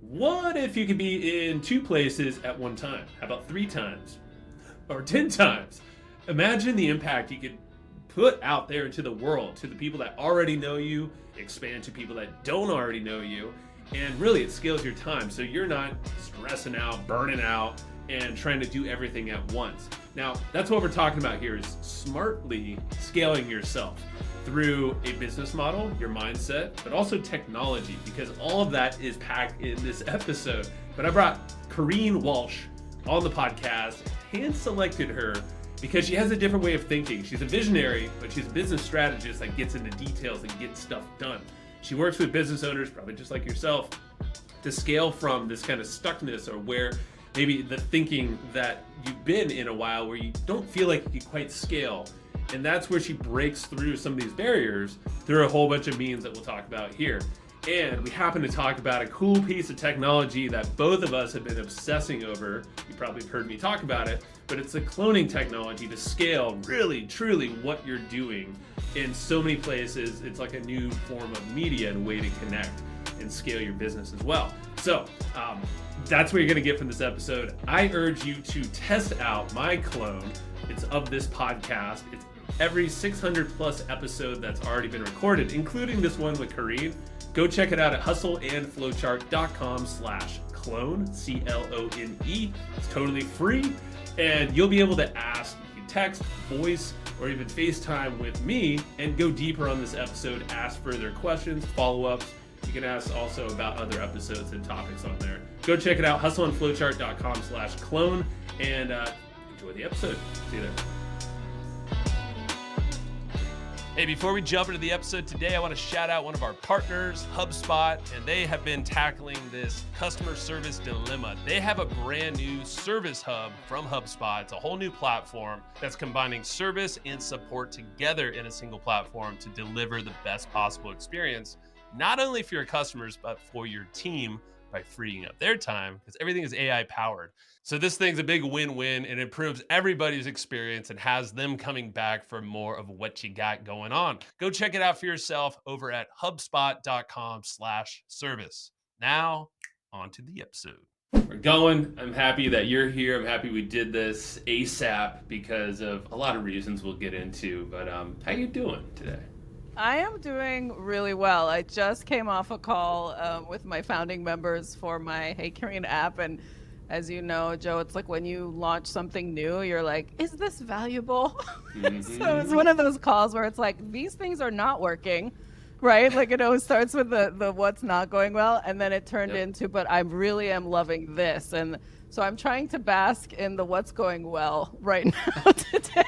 What if you could be in two places at one time? How about 3 times? Or 10 times? Imagine the impact you could put out there into the world, to the people that already know you, expand to people that don't already know you, and really it scales your time so you're not stressing out, burning out, and trying to do everything at once. Now, that's what we're talking about here, is smartly scaling yourself through a business model, your mindset, but also technology, because all of that is packed in this episode. But I brought Kareen Walsh on the podcast, hand selected her because she has a different way of thinking. She's a visionary, but she's a business strategist that gets into details and gets stuff done. She works with business owners, probably just like yourself, to scale from this kind of stuckness, or where maybe the thinking that you've been in a while where you don't feel like you can quite scale. And that's where she breaks through some of these barriers through a whole bunch of means that we'll talk about here. And we happen to talk about a cool piece of technology that both of us have been obsessing over. You probably have heard me talk about it, but it's the cloning technology to scale really, truly what you're doing in so many places. It's like a new form of media and way to connect and scale your business as well. So that's what you're gonna get from this episode. I urge you to test out my clone. It's of this podcast. It's every 600 plus episode that's already been recorded, including this one with Kareen. Go check it out at hustleandflowchart.com/clone, CLONE. It's totally free, and you'll be able to ask, you can text, voice, or even FaceTime with me and go deeper on this episode, ask further questions, follow-ups. You can ask also about other episodes and topics on there. Go check it out, hustleandflowchart.com/clone, and enjoy the episode. See you there. Hey, before we jump into the episode today, I want to shout out one of our partners, HubSpot, and they have been tackling this customer service dilemma. They have a brand new service hub from HubSpot. It's a whole new platform that's combining service and support together in a single platform to deliver the best possible experience, not only for your customers, but for your team by freeing up their time, because everything is AI powered. So this thing's a big win-win and improves everybody's experience and has them coming back for more of what you got going on. Go check it out for yourself over at hubspot.com/service. Now, on to the episode. We're going. I'm happy that you're here. I'm happy we did this ASAP because of a lot of reasons we'll get into. But how you doing today? I am doing really well. I just came off a call with my founding members for my Hey Kareen app. And as you know, Joe, it's like when you launch something new, you're like, is this valuable? Mm-hmm. So it's one of those calls where it's like, these things are not working, right? Like it always starts with the what's not going well. And then it turned into, but I really am loving this. And so I'm trying to bask in the what's going well right now today.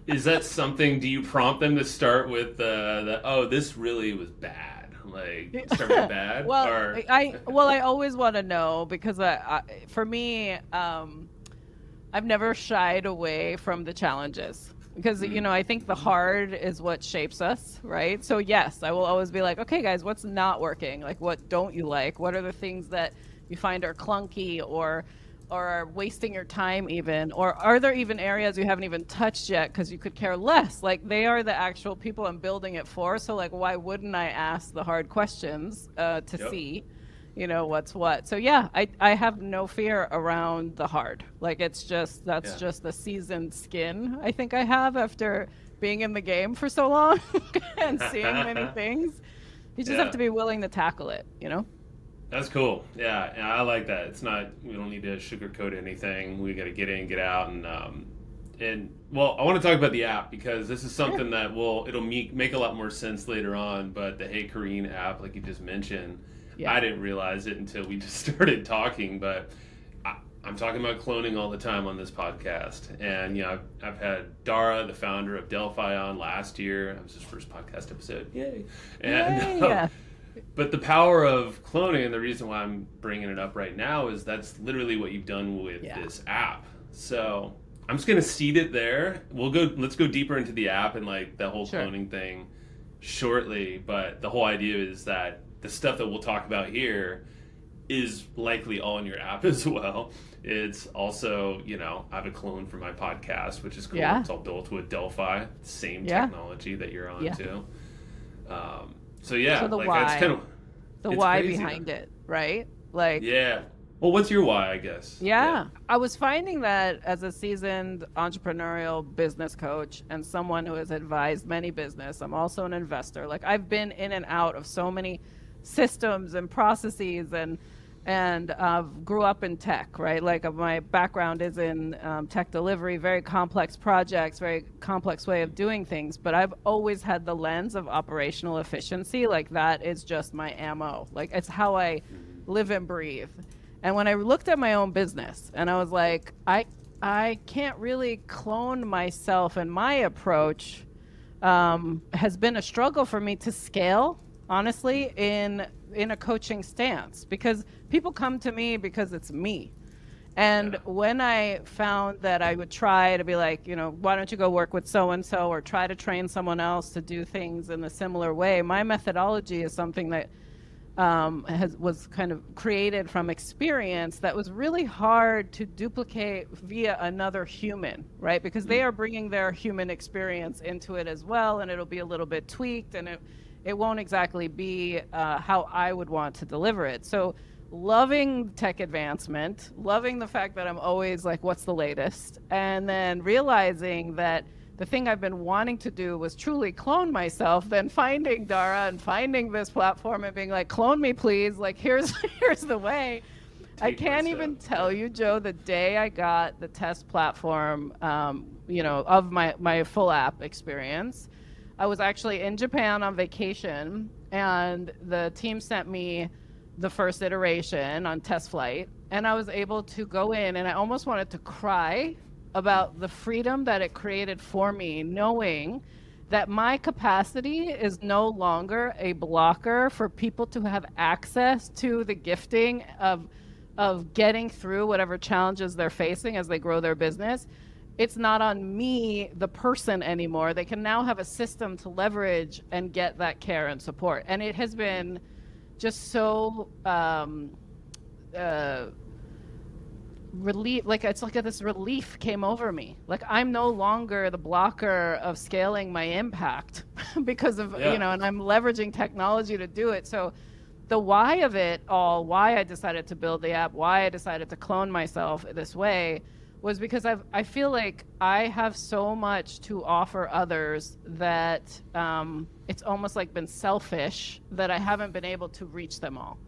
Is that something, do you prompt them to start with oh, this really was bad? Like, start with bad? Well, or... I always want to know, because for me, I've never shied away from the challenges, because, you know, I think the hard is what shapes us, right? So yes, I will always be like, okay, guys, what's not working? Like, what don't you like? What are the things that you find are clunky or are wasting your time even, or are there even areas you haven't even touched yet because you could care less? Like, they are the actual people I'm building it for. So like, why wouldn't I ask the hard questions to see, you know, what's what? So yeah, I have no fear around the hard. Like, it's just, that's just the seasoned skin I think I have after being in the game for so long and seeing many things. You just have to be willing to tackle it, you know? That's cool. Yeah, I like that. It's not, we don't need to sugarcoat anything. We got to get in, get out, and well, I want to talk about the app, because this is something that it'll make a lot more sense later on. But the Hey Kareen app, like you just mentioned, I didn't realize it until we just started talking. But I'm talking about cloning all the time on this podcast, and you know, I've had Dara, the founder of Delphi, on last year. That was his first podcast episode. Yay! And but the power of cloning, and the reason why I'm bringing it up right now, is that's literally what you've done with this app. So I'm just gonna seed it there. Let's go deeper into the app and like the whole cloning thing shortly. But the whole idea is that the stuff that we'll talk about here is likely all in your app as well. It's also, you know, I have a clone for my podcast, which is cool. It's all built with Delphi, same technology that you're on too. So yeah, so the like why, that's kind of the why crazy, behind it. right? Like, Yeah. Well, what's your why, I guess? yeah. I was finding that as a seasoned entrepreneurial business coach and someone who has advised many business, I'm also an investor. Like, I've been in and out of so many systems and processes, and grew up in tech, right? Like, my background is in tech delivery, very complex projects, very complex way of doing things. But I've always had the lens of operational efficiency. Like, that is just my ammo. Like, it's how I live and breathe. And when I looked at my own business and I was like, I can't really clone myself, and my approach has been a struggle for me to scale, honestly, in a coaching stance, because people come to me because it's me. And when I found that I would try to be like, why don't you go work with so and so, or try to train someone else to do things in a similar way, my methodology is something that was kind of created from experience that was really hard to duplicate via another human, right? Because they are bringing their human experience into it as well, and it'll be a little bit tweaked, and it won't exactly be how I would want to deliver it. So loving tech advancement, loving the fact that I'm always like, what's the latest? And then realizing that the thing I've been wanting to do was truly clone myself, then finding Dara and finding this platform and being like, clone me, please. Like, here's the way. I can't even tell you, Joe, the day I got the test platform, of my full app experience, I was actually in Japan on vacation, and the team sent me the first iteration on test flight, and I was able to go in, and I almost wanted to cry about the freedom that it created for me, knowing that my capacity is no longer a blocker for people to have access to the gifting of getting through whatever challenges they're facing as they grow their business. It's not on me, the person, anymore. They can now have a system to leverage and get that care and support. And it has been just so relief, like it's like this relief came over me. Like, I'm no longer the blocker of scaling my impact because of, and I'm leveraging technology to do it. So the why of it all, why I decided to build the app, why I decided to clone myself this way, was because I feel like I have so much to offer others that it's almost like been selfish that I haven't been able to reach them all.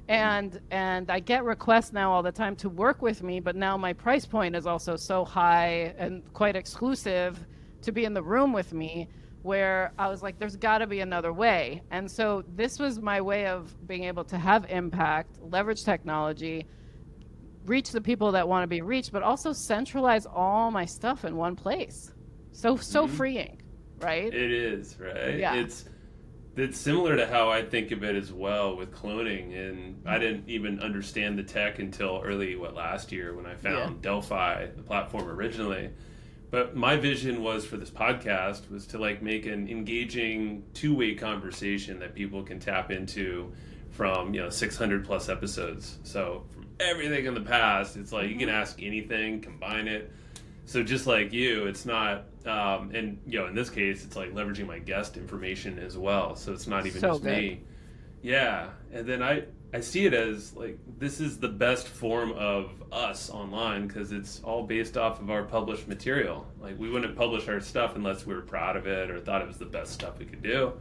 And I get requests now all the time to work with me, but now my price point is also so high and quite exclusive to be in the room with me, where I was like, there's got to be another way. And so this was my way of being able to have impact, leverage technology, reach the people that want to be reached, but also centralize all my stuff in one place. So freeing, right? It is, right? Yeah. It's similar to how I think of it as well with cloning, and I didn't even understand the tech until early last year when I found Delphi, the platform originally. But my vision was for this podcast was to like make an engaging two-way conversation that people can tap into from 600 plus episodes. So from everything in the past, it's like you can ask anything, combine it. So just like you, it's not, and in this case, it's like leveraging my guest information as well. So it's not even so just good. me. Yeah. And then I see it as like, this is the best form of us online because it's all based off of our published material. Like, we wouldn't publish our stuff unless we were proud of it or thought it was the best stuff we could do.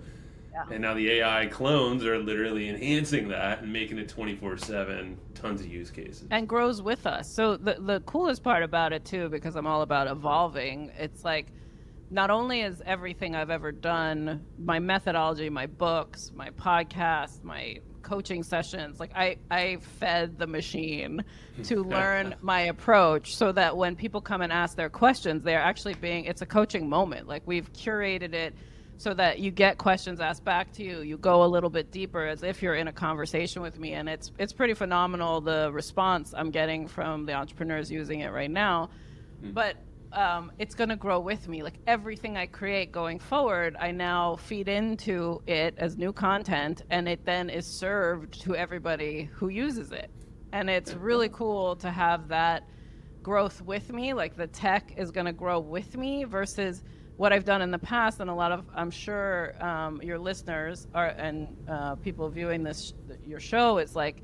Yeah. And now the AI clones are literally enhancing that and making it 24/7, tons of use cases. And grows with us. So the coolest part about it too, because I'm all about evolving, it's like, not only is everything I've ever done, my methodology, my books, my podcast, my coaching sessions, like I fed the machine to learn my approach so that when people come and ask their questions, they're actually it's a coaching moment. Like, we've curated it so that you get questions asked back to you. You go a little bit deeper as if you're in a conversation with me. And it's pretty phenomenal, the response I'm getting from the entrepreneurs using it right now. But it's going to grow with me. Like, everything I create going forward, I now feed into it as new content, and it then is served to everybody who uses it. And it's really cool to have that growth with me. Like, the tech is going to grow with me versus what I've done in the past. And a lot of, I'm sure your listeners are, and people viewing your show, is like,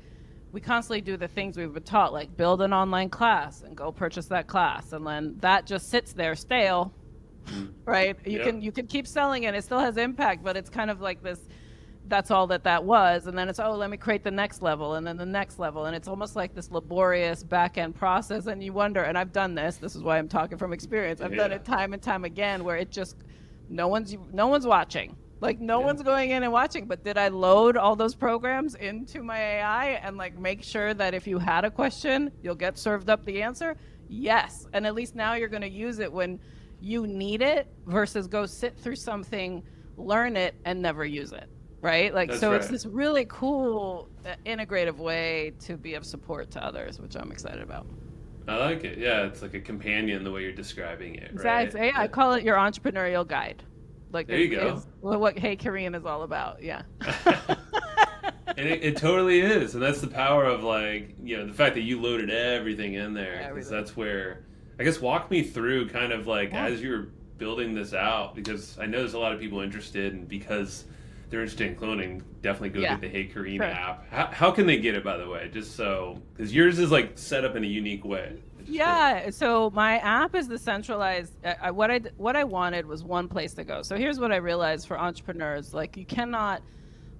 we constantly do the things we've been taught, like build an online class and go purchase that class, and then that just sits there stale, right? You can keep selling it, it still has impact, but it's kind of like this, that's all that was, and then it's, oh, let me create the next level and then the next level, and it's almost like this laborious back end process, and you wonder, and I've done this is why I'm talking from experience, I've done it time and time again, where it just, no one's watching, like no one's going in and watching. But did I load all those programs into my AI and like make sure that if you had a question, you'll get served up the answer? Yes. And at least now you're going to use it when you need it versus go sit through something, learn it, and never use it. Right? Like, that's so right. It's this really cool, integrative way to be of support to others, which I'm excited about. I like it. Yeah, it's like a companion the way you're describing it. Exactly. Right? Yeah, I call it your entrepreneurial guide. Like, there you go. What Hey Kareen is all about. Yeah. And it totally is. And that's the power of, like, you know, the fact that you loaded everything in there. Because that's where, I guess, walk me through kind of like as you're building this out, because I know there's a lot of people interested, and because they're interested in cloning, definitely go get the Hey Kareen app. How can they get it, by the way? Just so, because yours is like set up in a unique way. Yeah, so my app is the centralized. What I wanted was one place to go. So here's what I realized for entrepreneurs: like, you cannot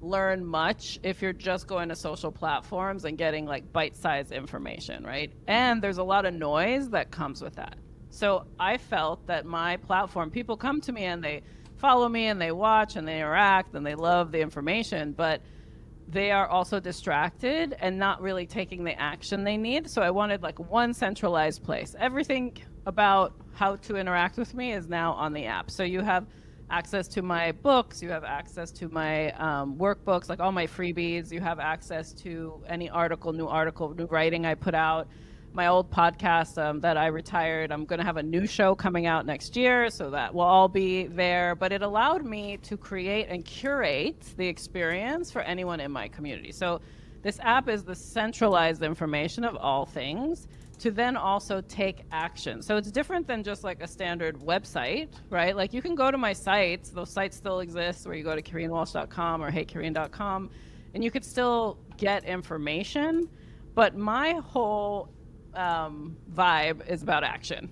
learn much if you're just going to social platforms and getting like bite-sized information, right? And there's a lot of noise that comes with that. So I felt that my platform, people come to me and they follow me and they watch and they interact and they love the information, but they are also distracted and not really taking the action they need. So I wanted like one centralized place. Everything about how to interact with me is now on the app. So you have access to my books, you have access to my workbooks, like all my freebies, you have access to any new writing I put out. My old podcast that I retired, I'm going to have a new show coming out next year, so that will all be there. But it allowed me to create and curate the experience for anyone in my community. So this app is the centralized information of all things to then also take action. So it's different than just like a standard website, right? Like, you can go to my sites, those sites still exist, where you go to KareenWalsh.com or HeyKareen.com, and you could still get information. But my whole vibe is about action.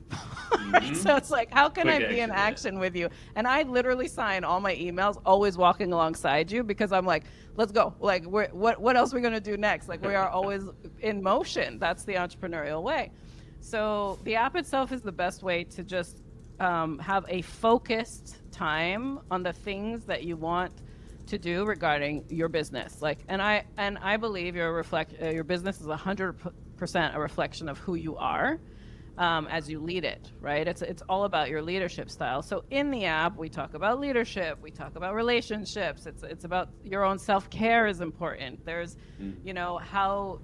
So it's like, how can I be in action with you? And I literally sign all my emails always walking alongside you, because I'm like, let's go. Like, what else are we going to do next? Like, we are always in motion. That's the entrepreneurial way. So the app itself is the best way to just have a focused time on the things that you want to do regarding your business. Like, and I believe your business is 100% a reflection of who you are as you lead it, right? It's all about your leadership style. So in the app, we talk about leadership, we talk about relationships. It's about your own self-care is important. There's, you know, how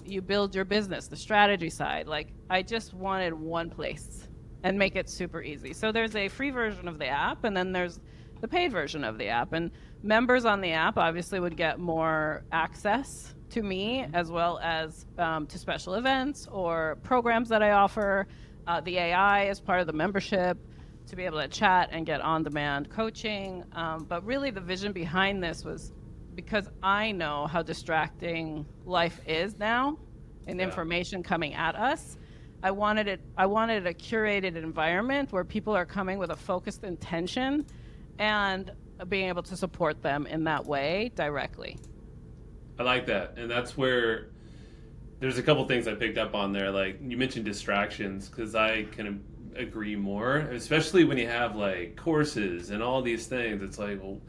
you build your business, the strategy side. Like, I just wanted one place and make it super easy. So there's a free version of the app, and then there's the paid version of the app. And members on the app obviously would get more access to me, as well as to special events or programs that I offer. The AI is part of the membership to be able to chat and get on-demand coaching. But really the vision behind this was because I know how distracting life is now and information coming at us. I wanted a curated environment where people are coming with a focused intention and being able to support them in that way directly. I like that. And that's where there's a couple things I picked up on there. Like, you mentioned distractions, because I can agree more, especially when you have like courses and all these things. It's like, well,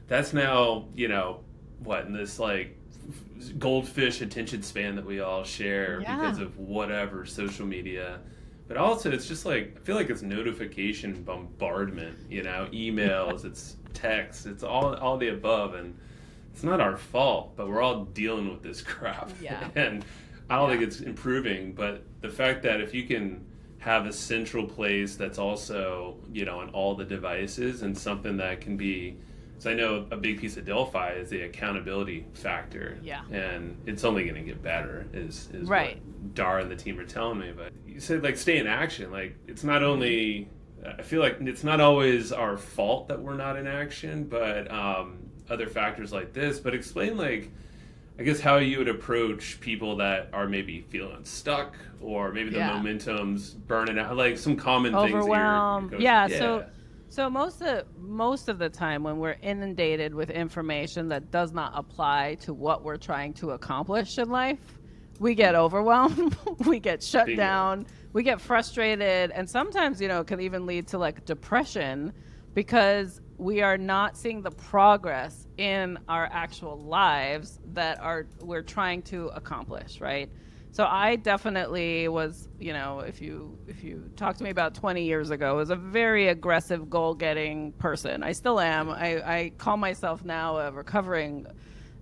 that's now, you know, in this like goldfish attention span that we all share because of whatever social media. But also, it's just like, I feel like it's notification bombardment, you know, emails, it's text, it's all the above. And it's not our fault, but we're all dealing with this crap. Yeah. And I don't think it's improving, but the fact that if you can have a central place that's also, you know, on all the devices, and something that can be, so I know a big piece of Delphi is the accountability factor. Yeah. And it's only going to get better is right. What Dar and the team are telling me. But you said, like, stay in action. Like, it's not only, I feel like it's not always our fault that we're not in action, but other factors like this. But explain, like, I guess how you would approach people that are maybe feeling stuck, or maybe the momentum's burning out, like some common overwhelmed. things that you're So most of the time when we're inundated with information that does not apply to what we're trying to accomplish in life, we get overwhelmed, we get shut down, we get frustrated, and sometimes, you know, it can even lead to like depression because we are not seeing the progress in our actual lives that we're trying to accomplish, right? So I definitely was, you know, if you talk to me about 20 years ago, was a very aggressive goal-getting person. I still am. I call myself now a recovering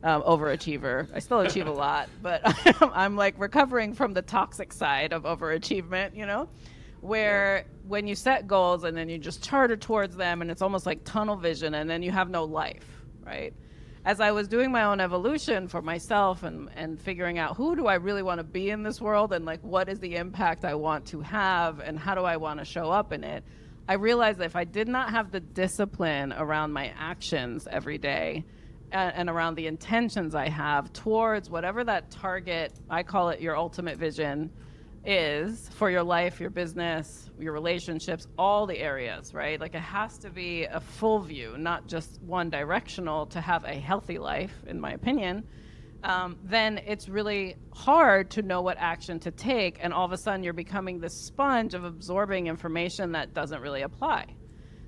overachiever. I still achieve a lot, but I'm like recovering from the toxic side of overachievement, you know, where when you set goals and then you just charter towards them and it's almost like tunnel vision and then you have no life, right? As I was doing my own evolution for myself and figuring out who do I really want to be in this world and like what is the impact I want to have and how do I want to show up in it, I realized that if I did not have the discipline around my actions every day and around the intentions I have towards whatever that target, I call it your ultimate vision, is for your life, your business, your relationships, all the areas, right? Like it has to be a full view, not just one directional to have a healthy life, in my opinion. Then it's really hard to know what action to take. And all of a sudden you're becoming this sponge of absorbing information that doesn't really apply.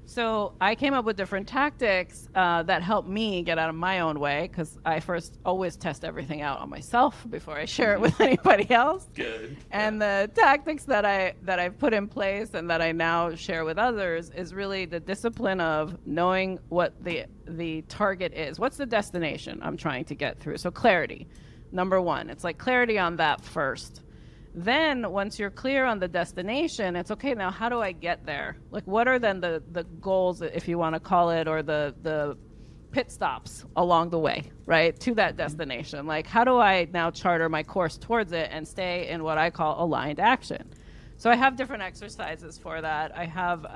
So I came up with different tactics that help me get out of my own way, because I first always test everything out on myself before I share it with anybody else. Good. And the tactics that I've put in place and that I now share with others is really the discipline of knowing what the target is. What's the destination I'm trying to get through? So clarity, number one. It's like clarity on that first. Then once you're clear on the destination, it's okay, now how do I get there? Like what are then the goals, if you want to call it, or the pit stops along the way, right, to that destination? Like how do I now charter my course towards it and stay in what I call aligned action? So I have different exercises for that. I have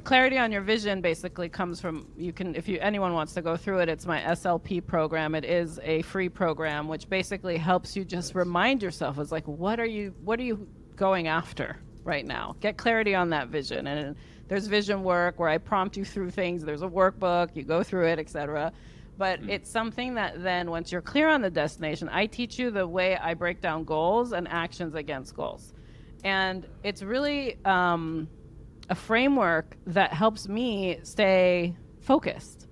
clarity on your vision basically comes from, anyone wants to go through it, it's my SLP program. It is a free program, which basically helps you just remind yourself, it's like, what are you going after right now? Get clarity on that vision. And there's vision work where I prompt you through things. There's a workbook, you go through it, etc. But it's something that then once you're clear on the destination, I teach you the way I break down goals and actions against goals. And it's really a framework that helps me stay focused.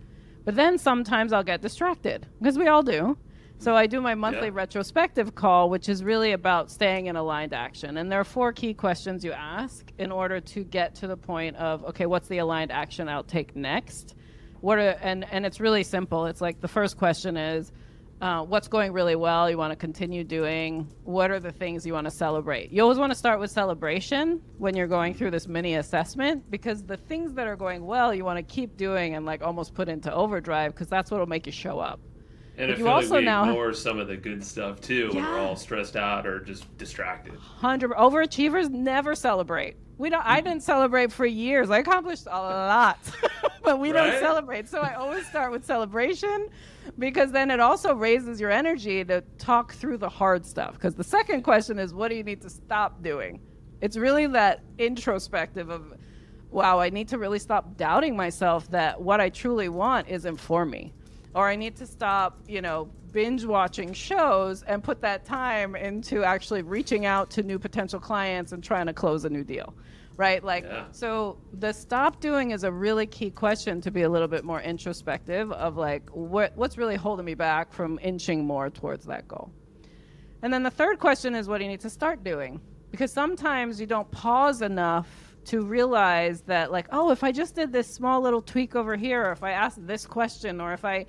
But then sometimes I'll get distracted, because we all do. So I do my monthly retrospective call, which is really about staying in aligned action. And there are 4 key questions you ask in order to get to the point of, okay, what's the aligned action I'll take next? And it's really simple. It's like the first question is, what's going really well you want to continue doing? What are the things you want to celebrate? You always want to start with celebration when you're going through this mini assessment, because the things that are going well you want to keep doing and like almost put into overdrive, because that's what will make you show up. And I feel like we ignore some of the good stuff too when we're all stressed out or just distracted. 100 overachievers never celebrate. I didn't celebrate for years. I accomplished a lot, but we don't celebrate. So I always start with celebration, because then it also raises your energy to talk through the hard stuff. Because the second question is, what do you need to stop doing? It's really that introspective of, wow, I need to really stop doubting myself that what I truly want isn't for me. Or I need to stop, binge watching shows and put that time into actually reaching out to new potential clients and trying to close a new deal, right? So the stop doing is a really key question to be a little bit more introspective of like, what's really holding me back from inching more towards that goal? And then the third question is, what do you need to start doing? Because sometimes you don't pause enough to realize that, like, oh, if I just did this small little tweak over here, or if I asked this question, or if I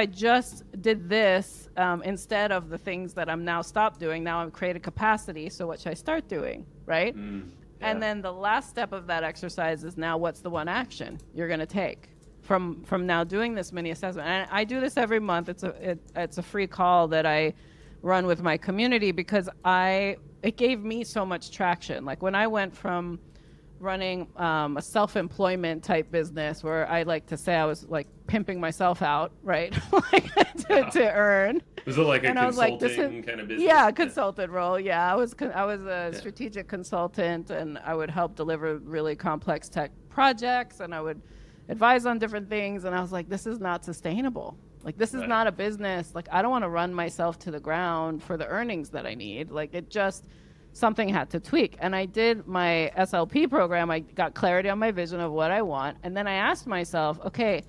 just did this instead of the things that I'm now stopped doing, now I've created capacity, so what should I start doing, right? And then the last step of that exercise is, now what's the one action you're going to take from now doing this mini assessment? And I do this every month. It's a free call that I run with my community, because it gave me so much traction. Like when I went from running a self-employment type business where I like to say I was like pimping myself out, right? Like to earn. Was it like a And I was like, consulting kind of business? Yeah, consultant role. Yeah, I was a strategic consultant, and I would help deliver really complex tech projects, and I would advise on different things. And I was like, this is not sustainable. Like, this is not a business. Like, I don't want to run myself to the ground for the earnings that I need. Like, something had to tweak. And I did my SLP program. I got clarity on my vision of what I want. And then I asked myself, okay,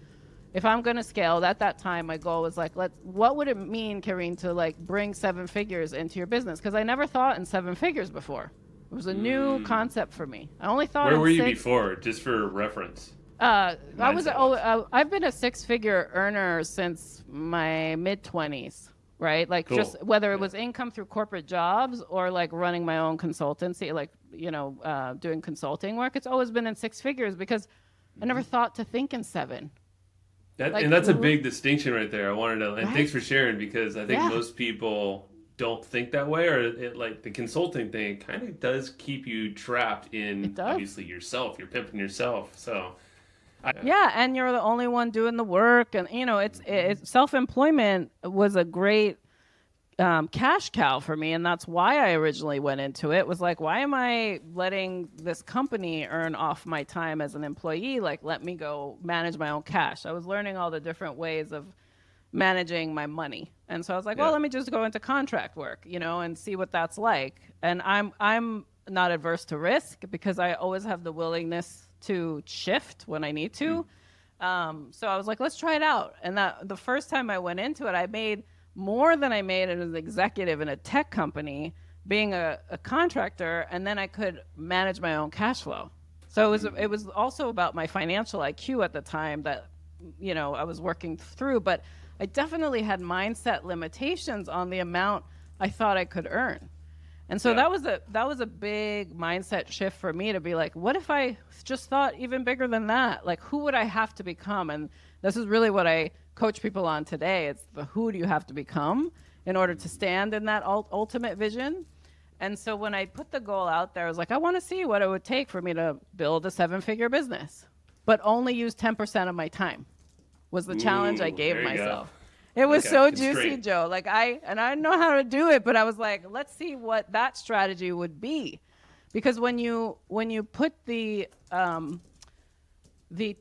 if I'm going to scale, at that time, my goal was like, what would it mean, Kareen, to like bring 7 figures into your business? Because I never thought in 7 figures before. It was a new concept for me. I only thought Where were you before, just for reference? I've been a 6-figure earner since my mid-20s, right? Like just whether it was income through corporate jobs or like running my own consultancy, like, doing consulting work. It's always been in 6 figures because I never thought to think in 7. And that's a big distinction right there. I wanted to, and thanks for sharing, because I think most people don't think that way, or like the consulting thing kind of does keep you trapped in obviously yourself. You're pimping yourself. So and you're the only one doing the work, and it's self-employment was a great cash cow for me, and that's why I originally went into it. Was like, why am I letting this company earn off my time as an employee? Like, let me go manage my own cash. I was learning all the different ways of managing my money, and so I was like, well, let me just go into contract work, and see what that's like. And I'm not adverse to risk because I always have the willingness to shift when I need to. So I was like, let's try it out. And the first time I went into it, I made more than I made as an executive in a tech company, being a contractor, and then I could manage my own cash flow. So it was also about my financial IQ at the time that, I was working through, but I definitely had mindset limitations on the amount I thought I could earn. And so that was a big mindset shift for me to be like, what if I just thought even bigger than that? Like, who would I have to become? And this is really what I coach people on today. It's the who do you have to become in order to stand in that ultimate vision. And so when I put the goal out there, I was like, I want to see what it would take for me to build a 7-figure business, but only use 10% of my time was the challenge I gave myself. It was so juicy, Joe. Like I know how to do it, but I was like, let's see what that strategy would be. Because when you put the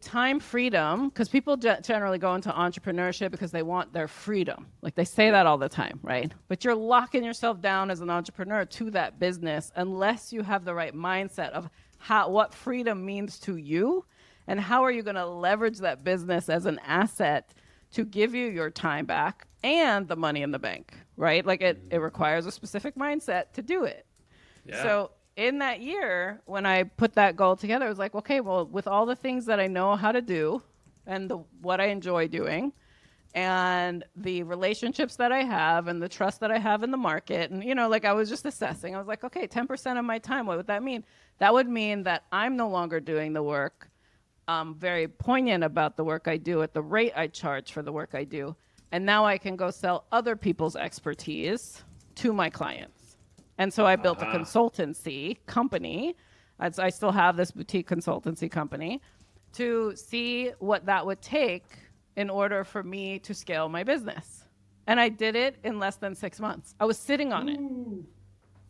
time freedom, because people generally go into entrepreneurship because they want their freedom. Like they say that all the time, right? But you're locking yourself down as an entrepreneur to that business unless you have the right mindset of what freedom means to you and how are you going to leverage that business as an asset to give you your time back and the money in the bank, right? Like it requires a specific mindset to do it. Yeah. So in that year, when I put that goal together, I was like, okay, well, with all the things that I know how to do and what I enjoy doing and the relationships that I have and the trust that I have in the market, and, like I was just assessing, I was like, okay, 10% of my time, what would that mean? That would mean that I'm no longer doing the work. I'm very poignant about the work I do at the rate I charge for the work I do. And now I can go sell other people's expertise to my clients. And so I built a consultancy company. I still have this boutique consultancy company to see what that would take in order for me to scale my business. And I did it in less than 6 months. I was sitting on it.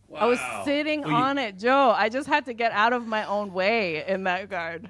Wow. I was sitting on it, Joe. I just had to get out of my own way in that regard.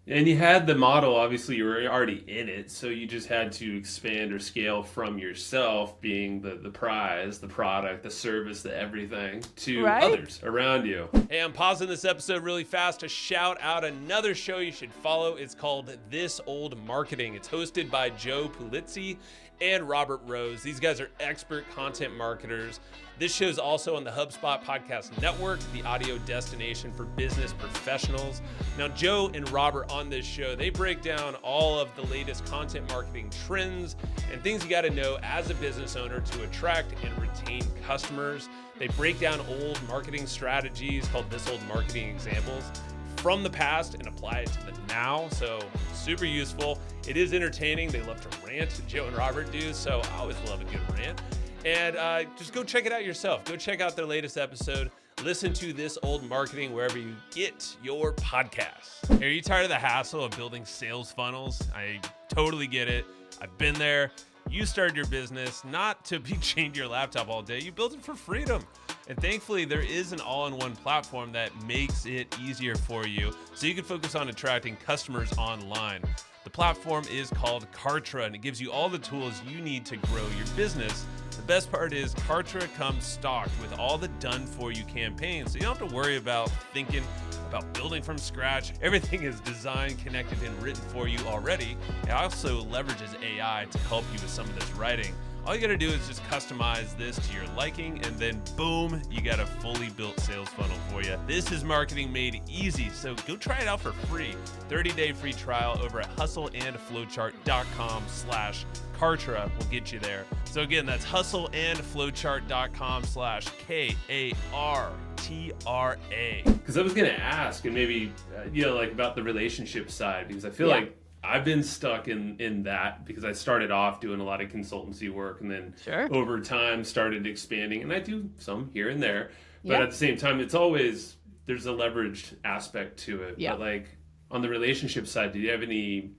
And you had the model, obviously you were already in it, so you just had to expand or scale from yourself being the prize, the product, the service, the everything, to others around you. Hey, I'm pausing this episode really fast to shout out another show you should follow. It's called This Old Marketing. It's hosted by Joe Pulizzi and Robert Rose. These guys are expert content marketers. This show is also on the HubSpot Podcast Network, the audio destination for business professionals. Now, Joe and Robert on this show, they break down all of the latest content marketing trends and things you got to know as a business owner to attract and retain customers. They break down old marketing strategies called This Old Marketing Examples from the past and apply it to the now. So super useful. It is entertaining. They love to rant. Joe and Robert do. So I always love a good rant. And just go check it out yourself. Go check out their latest episode. Listen to This Old Marketing wherever you get your podcasts. Are you tired of the hassle of building sales funnels? I totally get it. I've been there. You started your business not to be chained to your laptop all day. You built it for freedom. And thankfully, there is an all-in-one platform that makes it easier for you so you can focus on attracting customers online. The platform is called Kartra, and it gives you all the tools you need to grow your business. The best part is Kartra comes stocked with all the done-for-you campaigns, so you don't have to worry about thinking about building from scratch. Everything is designed, connected, and written for you already. It also leverages AI to help you with some of this writing. All you gotta do is just customize this to your liking, and then boom, you got a fully built sales funnel for you. This is marketing made easy, so go try it out for free. 30-day free trial over at hustleandflowchart.com/Kartra will get you there. So again, that's hustleandflowchart.com/KARTRA. Because I was gonna ask, and maybe like about the relationship side, because I feel like I've been stuck in that because I started off doing a lot of consultancy work and then over time started expanding, and I do some here and there, but at the same time it's always, there's a leveraged aspect to it. But like on the relationship side, did you have any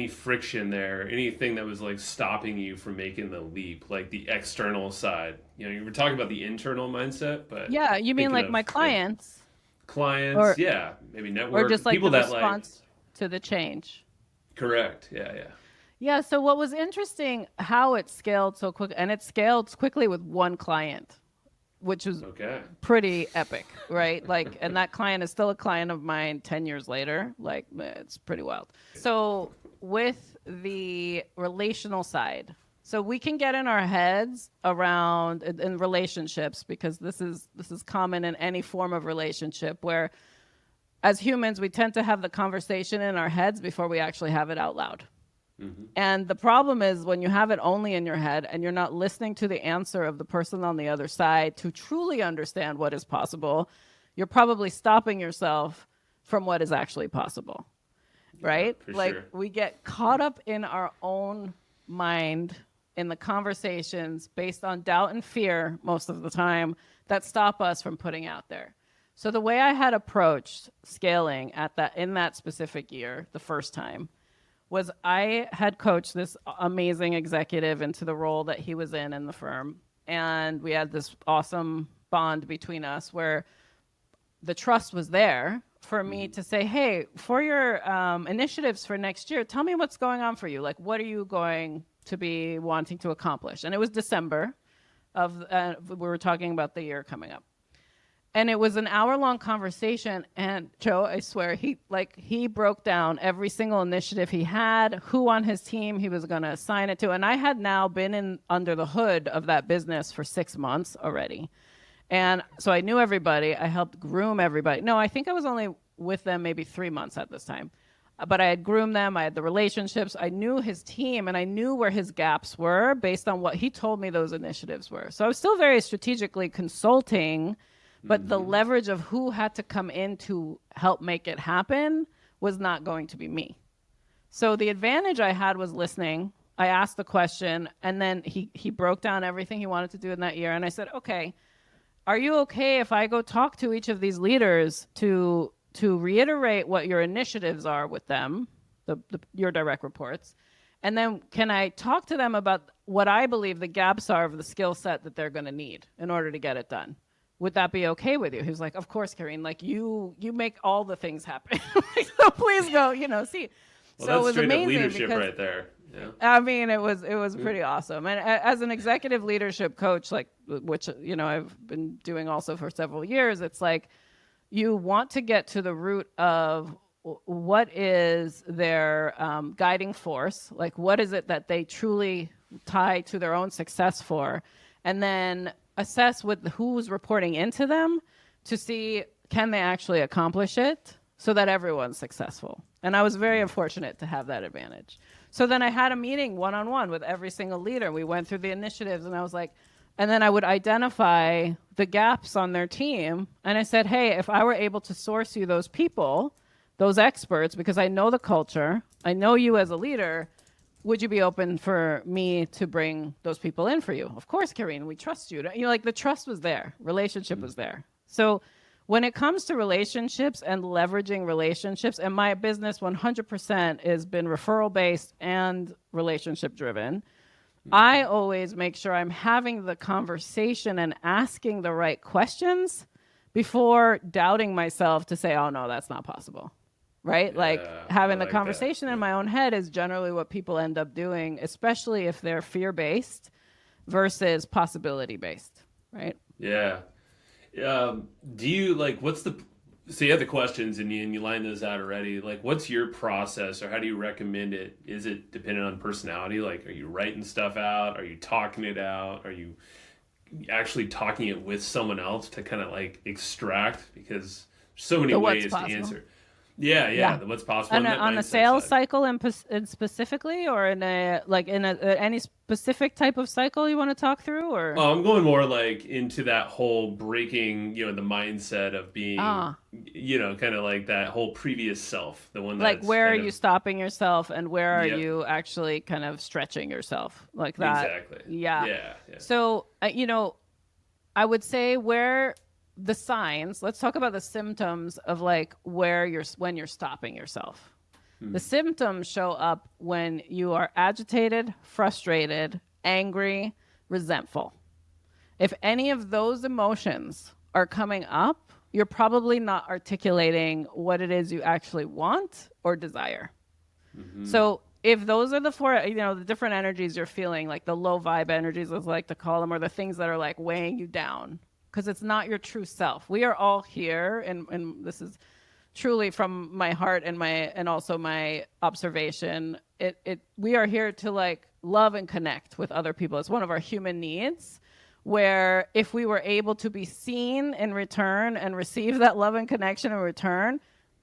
friction there, anything that was like stopping you from making the leap, like the external side? You were talking about the internal mindset, but you mean like my clients or, maybe network, or just like people the that response to the change. Correct. Yeah. So what was interesting, how it scaled so quick, and it scaled quickly with one client, which was pretty epic, right? Like, and that client is still a client of mine 10 years later. Like, it's pretty wild. So with the relational side, so we can get in our heads around in relationships, because this is common in any form of relationship, where as humans, we tend to have the conversation in our heads before we actually have it out loud. Mm-hmm. And the problem is when you have it only in your head and you're not listening to the answer of the person on the other side to truly understand what is possible, you're probably stopping yourself from what is actually possible, right? We get caught up in our own mind in the conversations based on doubt and fear most of the time that stop us from putting out there. So the way I had approached scaling in that specific year, the first time, was I had coached this amazing executive into the role that he was in the firm. And we had this awesome bond between us where the trust was there for me to say, hey, for your initiatives for next year, tell me what's going on for you. Like, what are you going to be wanting to accomplish? And it was December we were talking about the year coming up. And it was an hour-long conversation, and Joe, I swear, he broke down every single initiative he had, who on his team he was going to assign it to, and I had now been under the hood of that business for 6 months already. And so I knew everybody. I helped groom everybody. No, I think I was only with them maybe 3 months at this time. But I had groomed them. I had the relationships. I knew his team, and I knew where his gaps were based on what he told me those initiatives were. So I was still very strategically consulting, but the leverage of who had to come in to help make it happen was not going to be me. So the advantage I had was listening. I asked the question, and then he broke down everything he wanted to do in that year. And I said, okay, are you okay if I go talk to each of these leaders to reiterate what your initiatives are with them, your direct reports? And then can I talk to them about what I believe the gaps are of the skill set that they're going to need in order to get it done? Would that be okay with you? He was like, of course, Kareen, like you make all the things happen. So please go, see. Well, so it was straight amazing up leadership because, right there. Yeah. I mean, it was pretty awesome. And as an executive leadership coach, which, I've been doing also for several years, it's like you want to get to the root of what is their guiding force, like what is it that they truly tie to their own success for, and then assess with who's reporting into them to see, can they actually accomplish it so that everyone's successful. And I was very fortunate to have that advantage. So then I had a meeting one-on-one with every single leader. We went through the initiatives, and I was like, and then I would identify the gaps on their team. And I said, hey, if I were able to source you those people, those experts, because I know the culture, I know you as a leader, would you be open for me to bring those people in for you? Of course, Kareen, we trust you. The trust was there. Relationship was there. So when it comes to relationships and leveraging relationships, and my business 100% has been referral based and relationship driven, I always make sure I'm having the conversation and asking the right questions before doubting myself to say, oh, no, that's not possible. Right? Yeah, like having I the like conversation that. in my own head is generally what people end up doing, especially if they're fear based versus possibility based. Right? Yeah. Do you like what's the so you have the questions and you line those out already. Like, what's your process, or how do you recommend it? Is it dependent on personality? Like, are you writing stuff out? Are you talking it out? Are you actually talking it with someone else to kind of like extract? Because there's so many So what's ways to possible? answer. Yeah, Yeah. what's possible on that On a mindset sales side. cycle and specifically, or in a like in a any specific type of cycle you want to talk through, or Oh, I'm going more like into that whole breaking, the mindset of being, ah, kind of like that whole previous self, the one like that's where are kind you of, stopping yourself and where are yep, you actually kind of stretching yourself like that? exactly. Yeah. Yeah, yeah. So I would say where the signs. Let's talk about the symptoms of like when you're stopping yourself. The symptoms show up when you are agitated, frustrated, angry, resentful. If any of those emotions are coming up, you're probably not articulating what it is you actually want or desire. So if those are the four, the different energies you're feeling, like the low vibe energies, as I like to call them, or the things that are like weighing you down, because it's not your true self. We are all here, and this is truly from my heart and also my observation. We are here to like love and connect with other people. It's one of our human needs, where if we were able to be seen in return and receive that love and connection in return,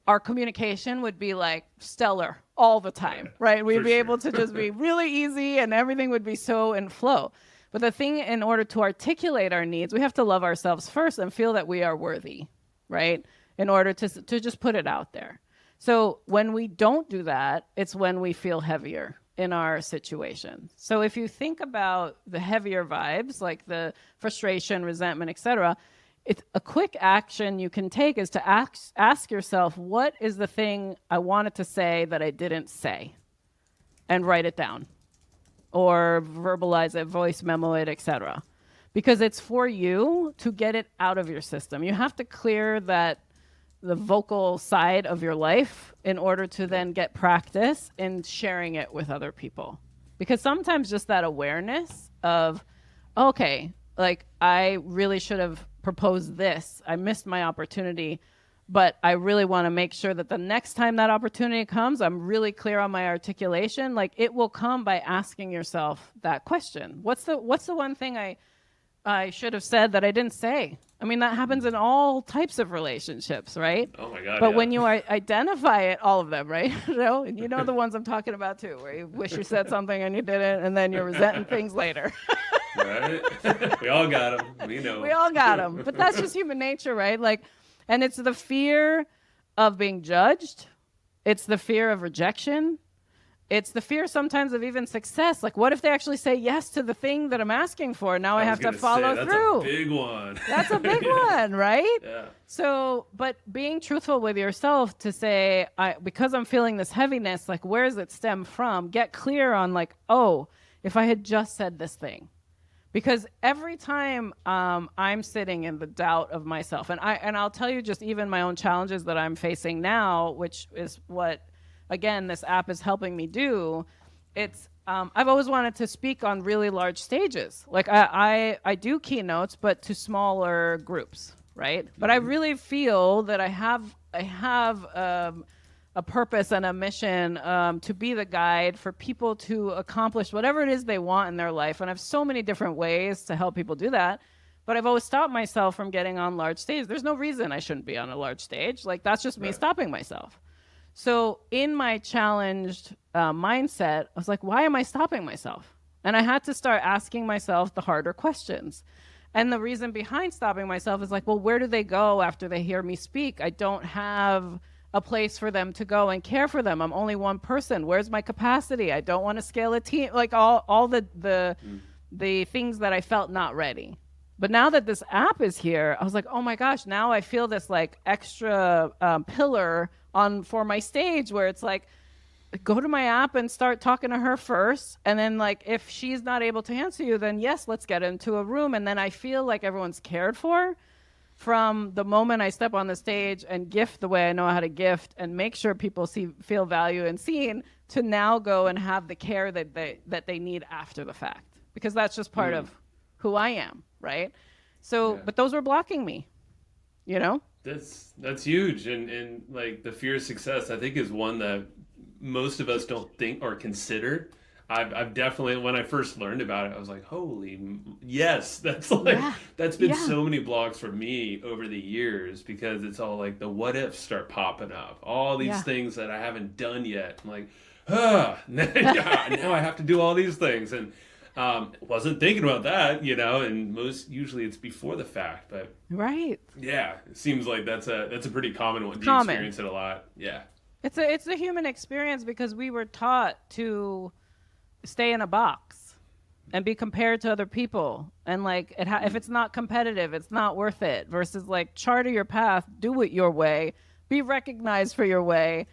our communication would be like stellar all the time, right? We'd For be sure. able to just be really easy and everything would be so in flow. But the thing, in order to articulate our needs, we have to love ourselves first and feel that we are worthy, right? In order to just put it out there. So when we don't do that, it's when we feel heavier in our situation. So if you think about the heavier vibes, like the frustration, resentment, etc., it's a quick action you can take is to ask yourself, what is the thing I wanted to say that I didn't say? And write it down or verbalize it, voice memo it, etc. Because it's for you to get it out of your system. You have to clear the vocal side of your life in order to then get practice in sharing it with other people. Because sometimes just that awareness of, okay, like I really should have proposed this. I missed my opportunity, but I really want to make sure that the next time that opportunity comes, I'm really clear on my articulation. Like it will come by asking yourself that question. What's the one thing I should have said that I didn't say? I mean, that happens in all types of relationships, right? Oh my God, But yeah. when you identify it, all of them, right? And you know the ones I'm talking about too, where you wish you said something and you didn't, and then you're resenting things later. Right? We all got them. We know. We all got them. But that's just human nature, right? Like, and it's the fear of being judged. It's the fear of rejection. It's the fear sometimes of even success. Like, what if they actually say yes to the thing that I'm asking for? Now I was have to gonna follow say, through. That's a big one. That's a big Yeah. one, right? Yeah. So, but being truthful with yourself to say, because I'm feeling this heaviness, like, where does it stem from? Get clear on, like, oh, if I had just said this thing. Because every time I'm sitting in the doubt of myself, and I'll tell you just even my own challenges that I'm facing now, which is what, again, this app is helping me do. It's I've always wanted to speak on really large stages. Like I do keynotes, but to smaller groups, right? But I really feel that I have a purpose and a mission to be the guide for people to accomplish whatever it is they want in their life. And I have so many different ways to help people do that. But I've always stopped myself from getting on large stages. There's no reason I shouldn't be on a large stage. Like that's just me stopping myself. So in my challenged mindset, I was like, why am I stopping myself? And I had to start asking myself the harder questions. And the reason behind stopping myself is like, well, where do they go after they hear me speak? I don't have a place for them to go and care for them. I'm only one person. Where's my capacity? I don't want to scale a team. Like all the things that I felt not ready. But now that this app is here, I was like, oh my gosh, now I feel this like extra pillar on for my stage where it's like, go to my app and start talking to her first. And then like, if she's not able to answer you, then yes, let's get into a room. And then I feel like everyone's cared for from the moment I step on the stage and gift the way I know how to gift and make sure people feel value and seen, to now go and have the care that they need after the fact, because that's just part of who I am, right? So, but those were blocking me, you know? That's huge. And like the fear of success, I think, is one that most of us don't think or consider. I've definitely, when I first learned about it, I was like, yes, that's like, that's been so many blogs for me over the years, because it's all like the what ifs start popping up. All these things that I haven't done yet. I'm like, now I have to do all these things. And wasn't thinking about that, you know, and usually it's before the fact, but yeah, it seems like that's a pretty common one. Do you experience it a lot? Yeah. It's a human experience, because we were taught to stay in a box and be compared to other people, and like if it's not competitive, it's not worth it, versus like charter your path, do it your way, be recognized for your way,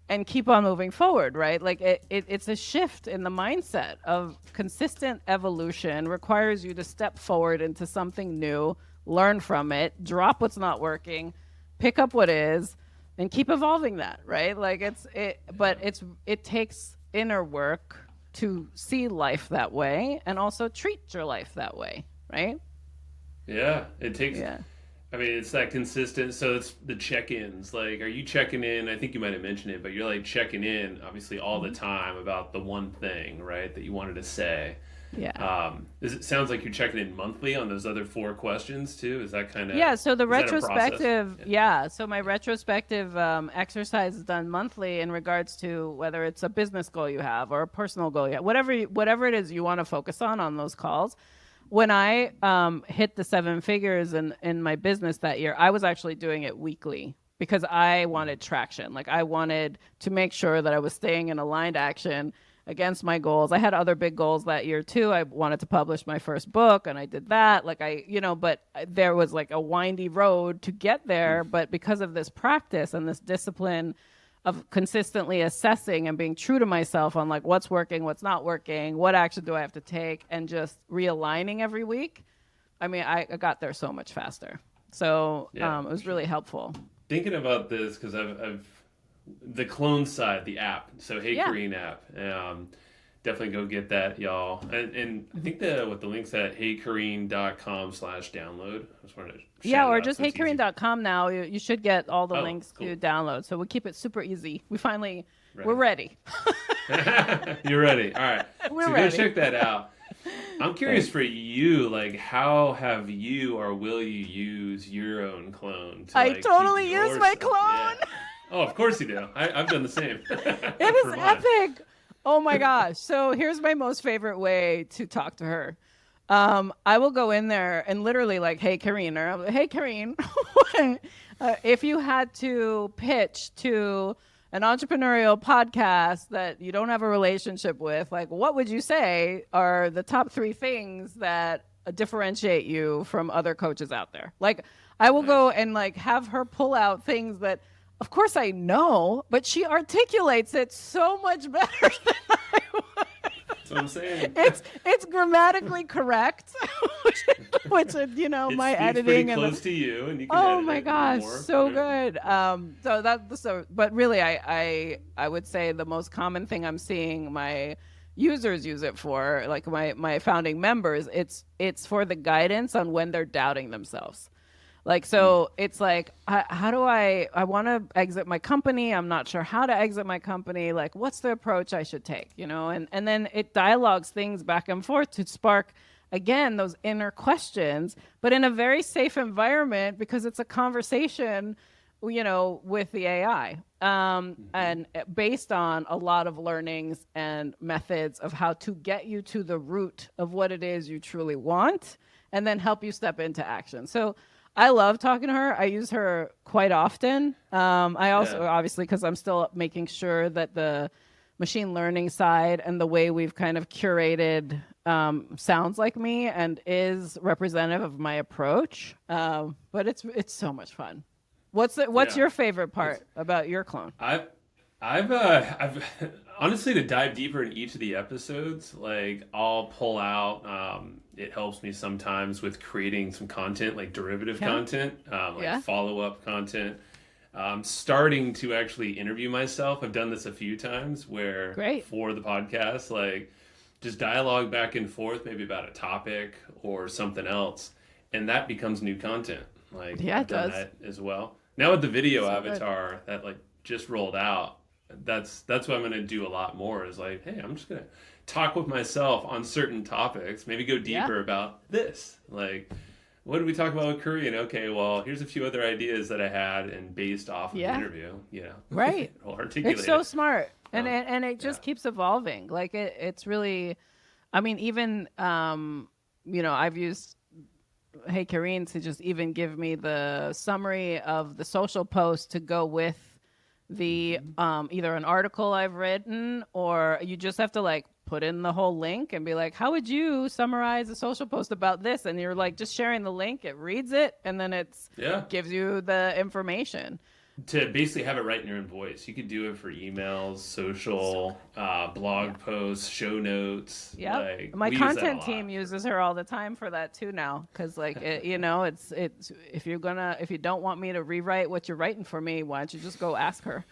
and keep on moving forward, right? Like it's a shift in the mindset of consistent evolution requires you to step forward into something new, learn from it, drop what's not working, pick up what is, and keep evolving that, right? Like it takes inner work to see life that way and also treat your life that way, right? Yeah, it takes. Yeah. I mean, it's that consistent. So it's the check-ins. Like, are you checking in? I think you might have mentioned it, but you're like checking in, obviously, all the time about the one thing, right, that you wanted to say. Yeah. It sounds like you're checking in monthly on those other 4 questions too. Is that kind of So the retrospective, so my retrospective exercise is done monthly in regards to whether it's a business goal you have or a personal goal you have, whatever it is you want to focus on those calls. When I hit the 7 figures in my business that year, I was actually doing it weekly, because I wanted traction. Like, I wanted to make sure that I was staying in aligned action against my goals. I had other big goals that year too. I wanted to publish my first book, and I did that. Like, but there was like a windy road to get there. But because of this practice and this discipline of consistently assessing and being true to myself on like what's working, what's not working, what action do I have to take, and just realigning every week, I mean, I got there so much faster. So it was really helpful. Thinking about this, because I've the clone side, the app. So Hey Kareen App. Definitely go get that, y'all. And I think the link's at heykareen.com/download. I just wanted to or just heykareen.com now. You should get all the links to download. So we'll keep it super easy. We're ready. You're ready. All right. We're ready. Go check that out. I'm curious for you, like, how have you or will you use your own clone? I totally use my clone. Yeah. Oh, of course you do. I've done the same. It is epic. Oh my gosh. So here's my most favorite way to talk to her. I will go in there and literally like, hey, Kareen, or hey, Kareen, if you had to pitch to an entrepreneurial podcast that you don't have a relationship with, like, what would you say are the top 3 things that differentiate you from other coaches out there? Like, I will go and like have her pull out things that, of course I know, but she articulates it so much better than I would. That's what I'm saying. It's grammatically correct, which my editing and close to you, and you can edit my gosh, more. So good. But really, I would say the most common thing I'm seeing my users use it for, like my founding members, it's for the guidance on when they're doubting themselves. Like, so it's like, how do I want to exit my company. I'm not sure how to exit my company. Like, what's the approach I should take, and then it dialogues things back and forth to spark, again, those inner questions, but in a very safe environment, because it's a conversation, with the AI, and based on a lot of learnings and methods of how to get you to the root of what it is you truly want, and then help you step into action. So I love talking to her. I use her quite often. I also, obviously, because I'm still making sure that the machine learning side and the way we've kind of curated sounds like me and is representative of my approach. But it's so much fun. What's Yeah. your favorite It's, part about your clone? I've honestly, to dive deeper in each of the episodes, like I'll pull out. It helps me sometimes with creating some content, like derivative Yeah. content, like Yeah. follow up content. Starting to actually interview myself. I've done this a few times where Great. for the podcast, like just dialogue back and forth, maybe about a topic or something else, and that becomes new content. Like Yeah, I've it done does. that as well. Now with the video So good. avatar that like just rolled out, that's what I'm gonna do a lot more. Is like, hey, I'm just gonna talk with myself on certain topics, maybe go Yeah. deeper about this. Like, what did we talk about with Korean? Okay, well, here's a few other ideas that I had, and based off of the Yeah. interview, Right. I'll It's articulate so it. smart. Um, And it yeah. just keeps evolving. Like it's really, I mean, even I've used Hey Kareen to just even give me the summary of the social post to go with the Hmm. either an article I've written, or you just have to like put in the whole link and be like, how would you summarize a social post about this? And you're like just sharing the link, it reads it, and then it's Yeah. gives you the information. To basically have it right in your own voice. You could do it for emails, So social, yeah. blog posts, show notes. Yep. Like My we use that a content lot. team uses her all the time for that too now, because like it's if you don't want me to rewrite what you're writing for me, why don't you just go ask her?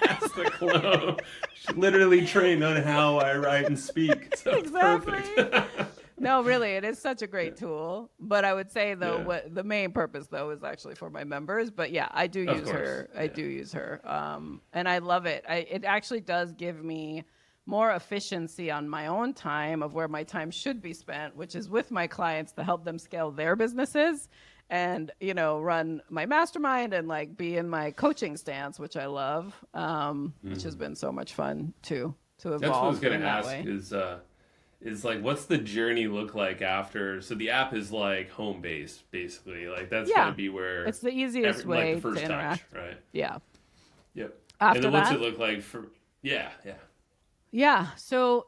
That's the clone. She literally trained on how I write and speak. So it's Exactly. perfect. No, really, it is such a great tool. But I would say though, Yeah. what the main purpose though is actually for my members. But yeah, I do Of use course. her. I Yeah. do use her, and I love it. It actually does give me more efficiency on my own time of where my time should be spent, which is with my clients to help them scale their businesses, and run my mastermind and like be in my coaching stance, which I love, which has Mhm. been so much fun too to That's what I was evolve gonna in that ask way. is like what's the journey look like after so the app is like home base basically. Like that's gonna Yeah, be where it's the easiest like the way to first touch, interact. right? Yeah. Yep. And After then what's that, it look like for yeah, yeah. yeah. So,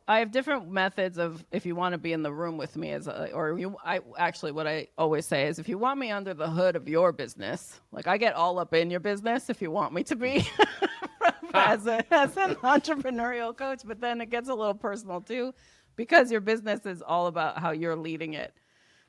I have different methods of if you want to be in the room with me I actually, what I always say is if you want me under the hood of your business, like I get all up in your business if you want me to be Ha! as an entrepreneurial coach, but then it gets a little personal too because your business is all about how you're leading it.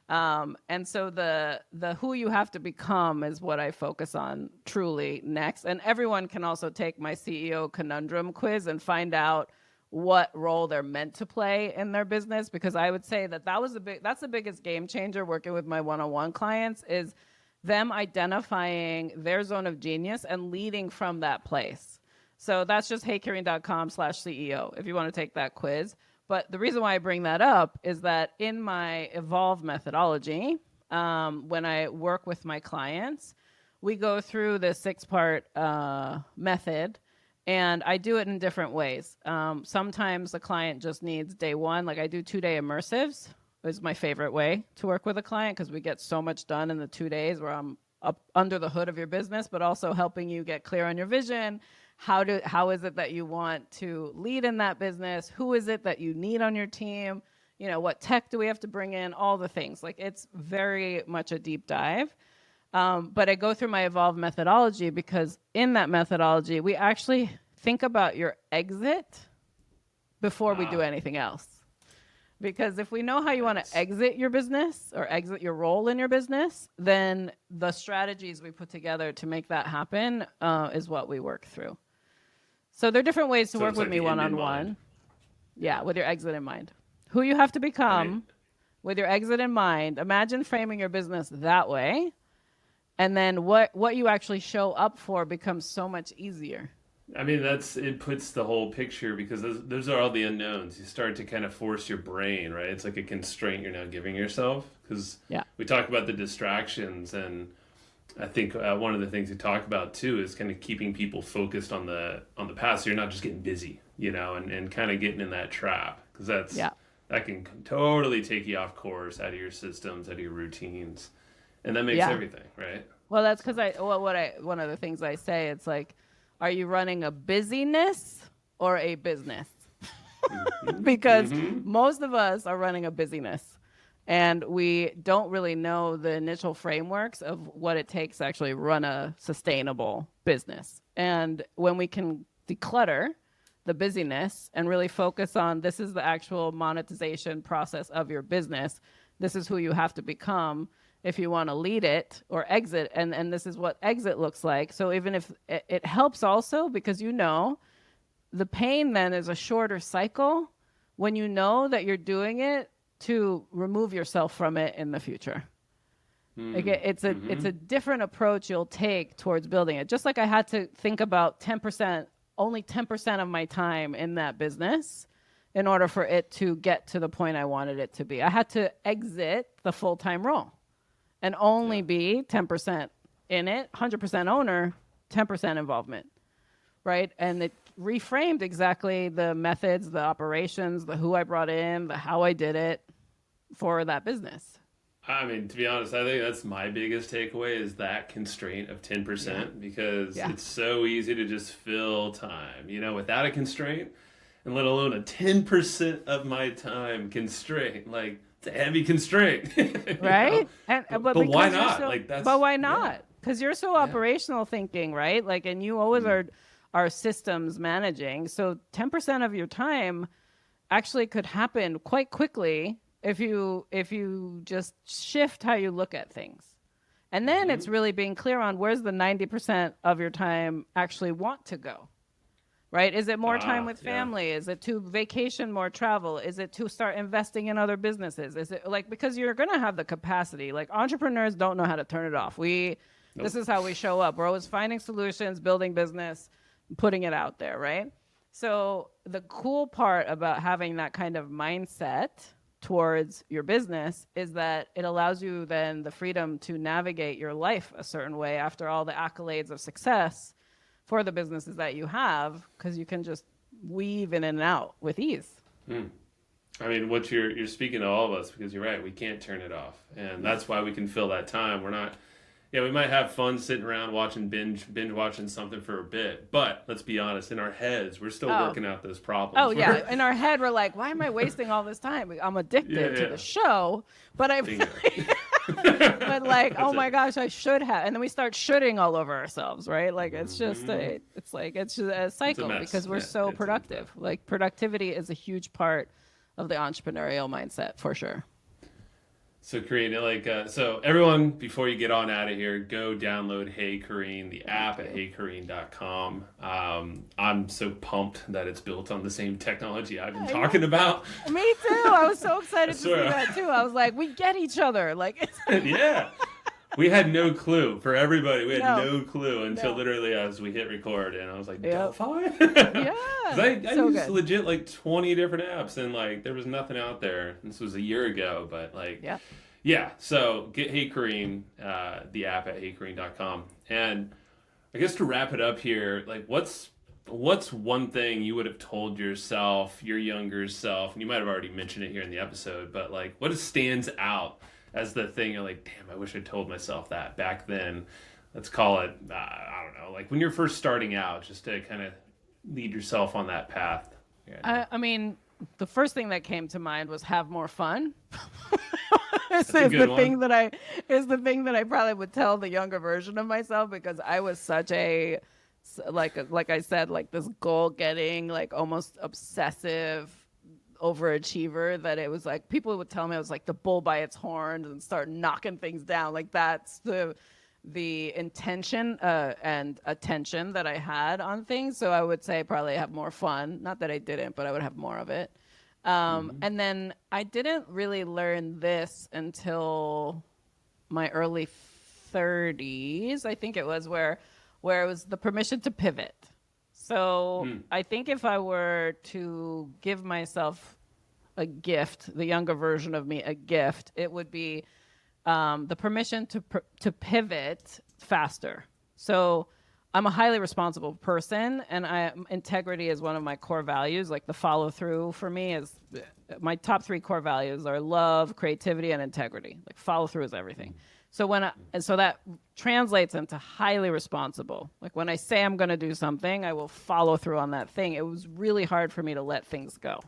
And so the who you have to become is what I focus on truly next. And everyone can also take my CEO conundrum quiz and find out what role they're meant to play in their business, because I would say that's the biggest game changer working with my one-on-one clients is them identifying their zone of genius and leading from that place. So that's just heykareen.com/CEO if you want to take that quiz. But the reason why I bring that up is that in my evolve methodology, when I work with my clients, we go through the 6-part method, and I do it in different ways. Sometimes the client just needs day one, like I do 2-day immersives. Is my favorite way to work with a client because we get so much done in the 2 days where I'm up under the hood of your business, but also helping you get clear on your vision. How is it that you want to lead in that business? Who is it that you need on your team? What tech do we have to bring in? All the things. Like it's very much a deep dive. But I go through my evolve methodology because in that methodology, we actually think about your exit before we do Ah, anything else. Because if we know how you want to nice. exit your business or exit your role in your business, then the strategies we put together to make that happen is what we work through. So there are different ways to So work it's with like me the one end in on mind. one. Yeah. Yeah, with your exit in mind. Who you have to I mean, become with your exit in mind. Imagine framing your business that way. And then what you actually show up for becomes so much easier. that's it puts the whole picture because those are all the unknowns. You start to kind of force your brain, right? It's like a constraint you're now giving yourself because Yeah. we talk about the distractions, and I think one of the things we talk about too is kind of keeping people focused on the past. So you're not just getting busy, and kind of getting in that trap because Yeah. that can totally take you off course, out of your systems, out of your routines, and that makes Yeah. everything right. Well, that's because one of the things I say, it's like, are you running a busyness or a business? because most of us are running a busyness and we don't really know the initial frameworks of what it takes to actually run a sustainable business. And when we can declutter the busyness and really focus on this is the actual monetization process of your business, this is who you have to become if you want to lead it or exit, and this is what exit looks like. So even if it helps also because the pain then is a shorter cycle when you know that you're doing it to remove yourself from it in the future. Like it's a different approach you'll take towards building it. Just like I had to think about 10%, only 10% of my time in that business in order for it to get to the point I wanted it to be. I had to exit the full-time role and only be 10% in it, 100% owner, 10% involvement, right? And it reframed exactly the methods, the operations, the who I brought in, the how I did it for that business. I mean, to be honest, I think that's my biggest takeaway is that constraint of 10% because it's so easy to just fill time, without a constraint, and let alone a 10% of my time constraint. Like, it's a heavy constraint. Right? But why not? But why not? Because you're so operational thinking, right? Like, and you always are systems managing. So 10% of your time actually could happen quite quickly if you just shift how you look at things. And then it's really being clear on where's the 90% of your time actually want to go. Right? Is it more time with family? Is it to vacation, more travel? Is it to start investing in other businesses? Is it because you're going to have the capacity. Like entrepreneurs don't know how to turn it off. This is how we show up. We're always finding solutions, building business, putting it out there, right? So the cool part about having that kind of mindset towards your business is that it allows you then the freedom to navigate your life a certain way after all the accolades of success for the businesses that you have, because you can just weave in and out with ease. I mean, what you're speaking to all of us, because you're right, we can't turn it off. And that's why we can fill that time. We're not, we might have fun sitting around watching binge watching something for a bit. But let's be honest, in our heads, we're still working out those problems. Oh, yeah. In our head, we're like, why am I wasting all this time? I'm addicted to the show, but but like, oh my gosh, I should have. And then we start shoulding all over ourselves, right? Like, it's just it's just a cycle because we're so productive. Like, productivity is a huge part of the entrepreneurial mindset for sure. So Kareen, so everyone, before you get on out of here, go download Hey Kareen, the app at heykareen.com. I'm so pumped that it's built on the same technology I've been talking about. Me too. I was so excited to see that too. I was like, we get each other. Like, yeah. We had no clue. For everybody, we had no clue until literally as we hit record, and I was like, Delphi? Yeah. I used legit like 20 different apps, and there was nothing out there. This was a year ago, but so get Hey Kareen, the app at heykareen.com. And I guess to wrap it up here, what's one thing you would have told yourself, your younger self, and you might have already mentioned it here in the episode, but what stands out as the thing you're like, damn, I wish I told myself that back then. Let's call it, I don't know, when you're first starting out, just to kind of lead yourself on that path. I mean, the first thing that came to mind was have more fun. Is the thing that I probably would tell the younger version of myself, because I was such a, like I said, this goal-getting, almost obsessive overachiever, that it was people would tell me I was the bull by its horns and start knocking things down. That's the intention and attention that I had on things. So I would say probably have more fun. Not that I didn't, but I would have more of it. And then I didn't really learn this until my early 30s, I think it was, where it was the permission to pivot. So I think if I were to give myself a gift, the younger version of me a gift, it would be the permission to pivot faster. So I'm a highly responsible person, and integrity is one of my core values. The follow through for me is my top 3 core values are love, creativity, and integrity. Follow through is everything. And so that translates into highly responsible. Like when I say I'm going to do something, I will follow through on that thing. It was really hard for me to let things go.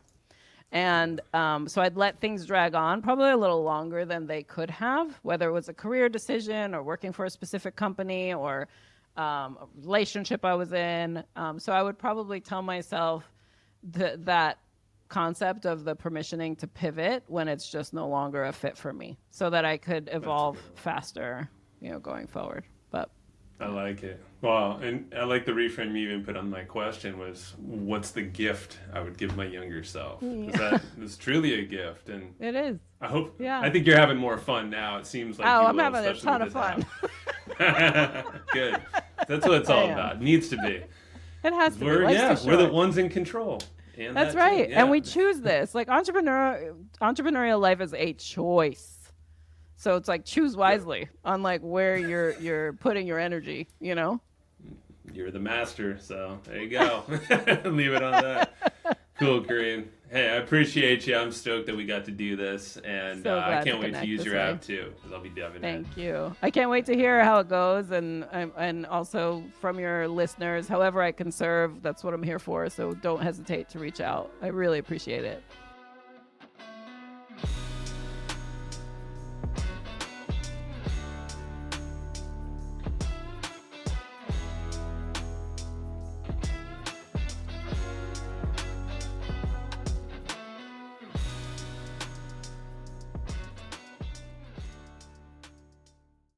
And so I'd let things drag on probably a little longer than they could have, whether it was a career decision or working for a specific company or a relationship I was in. So I would probably tell myself that concept of the permissioning to pivot when it's just no longer a fit for me so that I could evolve faster, going forward. But I like it. Well, and I like the reframe you even put on my question was, what's the gift I would give my younger self? Because that is truly a gift. And it is. I think you're having more fun now. It seems like I'm having a ton of fun. Good. That's what it's all about. It needs to be. It has to be. We're the ones in control. That's right. And we choose this. Like entrepreneurial life is a choice. So it's like choose wisely on like where you're putting your energy, You're the master, so there you go. Leave it on that. Cool, Kareen. Hey, I appreciate you. I'm stoked that we got to do this, and I can't wait to use your app too, because I'll be diving in. Thank you. I can't wait to hear how it goes, and also from your listeners, however I can serve. That's what I'm here for. So don't hesitate to reach out. I really appreciate it.